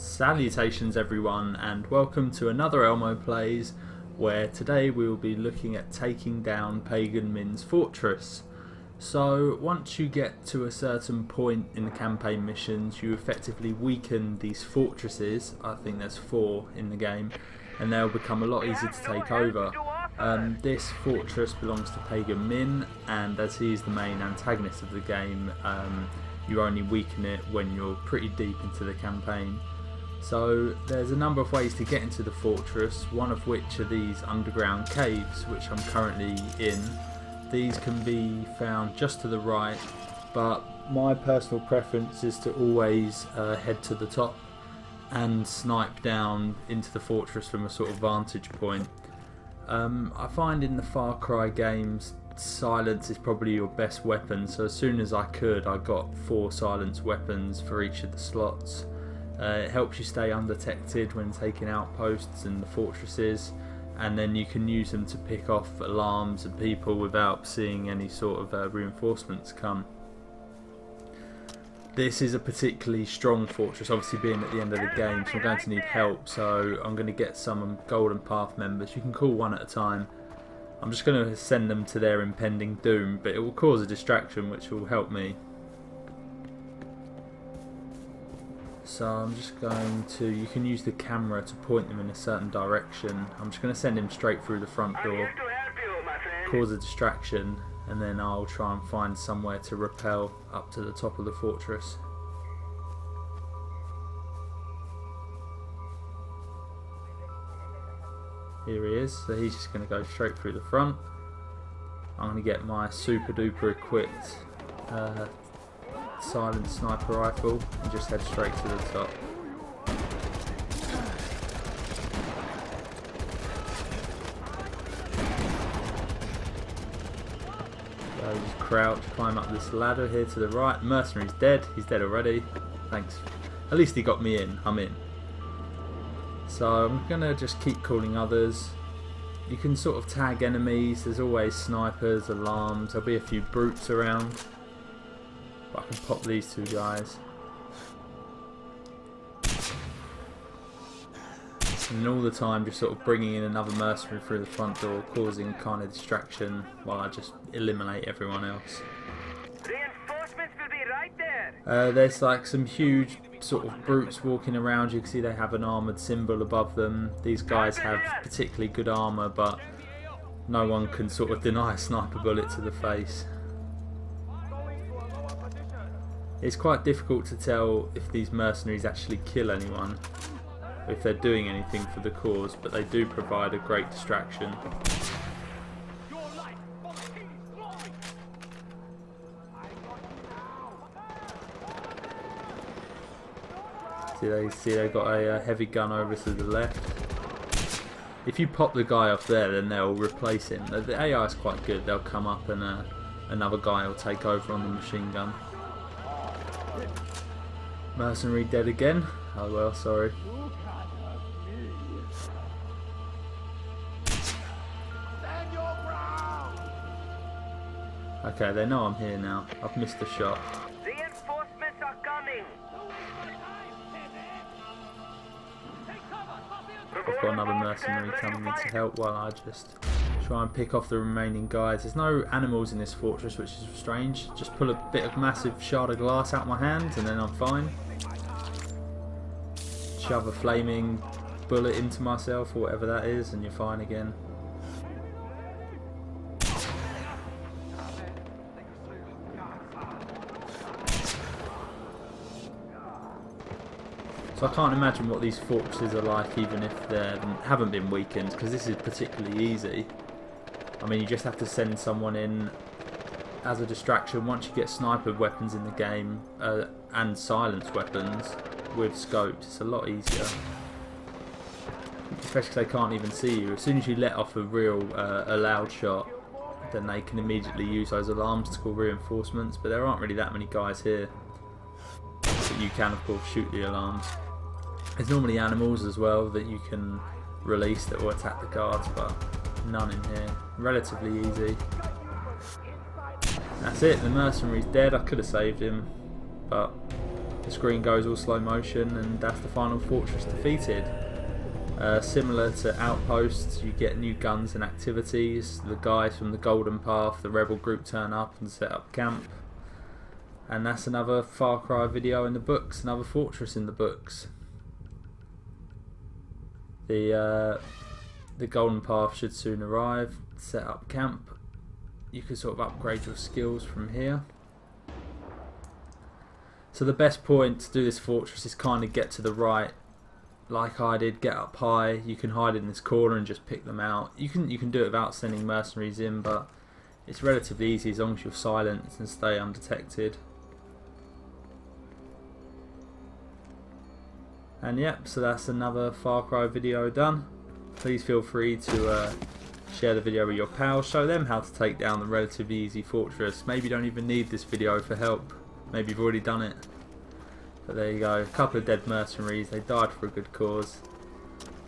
Salutations everyone, and welcome to another Elmo Plays, where today we will be looking at taking down Pagan Min's fortress. So once you get to a certain point in the campaign missions, you effectively weaken these fortresses. I think there's 4 in the game, and they'll become a lot easier to take over. This fortress belongs to Pagan Min, and as he is the main antagonist of the game, you only weaken it when you're pretty deep into the campaign. So there's a number of ways to get into the fortress, one of which are these underground caves, which I'm currently in. These can be found just to the right, but my personal preference is to always head to the top and snipe down into the fortress from a sort of vantage point. I find in the Far Cry games, silence is probably your best weapon, so as soon as I could, I got 4 silence weapons for each of the slots. It helps you stay undetected when taking outposts and the fortresses, and then you can use them to pick off alarms and people without seeing any sort of reinforcements come. This is a particularly strong fortress, obviously being at the end of the game, so I'm going to need help, so I'm going to get some Golden Path members. You can call one at a time. I'm just going to send them to their impending doom, but it will cause a distraction which will help me. So I'm just going to, you can use the camera to point them in a certain direction. I'm just going to send him straight through the front door, cause a distraction, and then I'll try and find somewhere to rappel up to the top of the fortress. Here he is, so he's just going to go straight through the front. I'm going to get my super duper equipped silent sniper rifle and just head straight to the top. So just crouch, climb up this ladder here to the right. Mercenary's dead, he's dead already. Thanks. At least he got me in, I'm in. So I'm gonna just keep calling others. You can sort of tag enemies, there's always snipers, alarms, there'll be a few brutes around. But I can pop these 2 guys. And all the time just sort of bringing in another mercenary through the front door, causing kind of distraction while I just eliminate everyone else. Reinforcements will be right there. There's like some huge sort of brutes walking around. You can see they have an armoured symbol above them. These guys have particularly good armour, but no one can sort of deny a sniper bullet to the face. It's quite difficult to tell if these mercenaries actually kill anyone, if they're doing anything for the cause, but they do provide a great distraction. See they've got a heavy gun over to the left. If you pop the guy off there, then they'll replace him. The AI is quite good, they'll come up and another guy will take over on the machine gun. Mercenary dead again. Oh well, sorry. Okay, they know I'm here now. I've missed a shot. Reinforcements are coming. I've got another mercenary coming in to help while I just try and pick off the remaining guys. There's no animals in this fortress, which is strange. Just pull a bit of massive shard of glass out my hand and then I'm fine. Shove a flaming bullet into myself or whatever that is and you're fine again. So I can't imagine what these fortresses are like even if they haven't been weakened, because this is particularly easy. I mean, you just have to send someone in as a distraction. Once you get sniper weapons in the game and silence weapons with scopes, it's a lot easier. Especially because they can't even see you. As soon as you let off a loud shot, then they can immediately use those alarms to call reinforcements, but there aren't really that many guys here. But you can of course shoot the alarms. There's normally animals as well that you can release that will attack the guards, but none in here. Relatively easy. That's it, the mercenary's dead. I could have saved him, but the screen goes all slow motion, and that's the final fortress defeated. Similar to Outposts, you get new guns and activities. The guys from the Golden Path, the rebel group, turn up and set up camp. And that's another Far Cry video in the books, another fortress in the books. The Golden Path should soon arrive. Set up camp. You can sort of upgrade your skills from here. So the best point to do this fortress is kind of get to the right, like I did. Get up high. You can hide in this corner and just pick them out. You can do it without sending mercenaries in, but it's relatively easy as long as you're silent and stay undetected. And yep, so that's another Far Cry video done. Please feel free to share the video with your pals, show them how to take down the relatively easy fortress. Maybe you don't even need this video for help, maybe you've already done it. But there you go, a couple of dead mercenaries, they died for a good cause.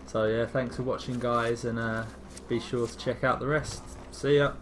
So yeah, thanks for watching guys, and be sure to check out the rest. See ya!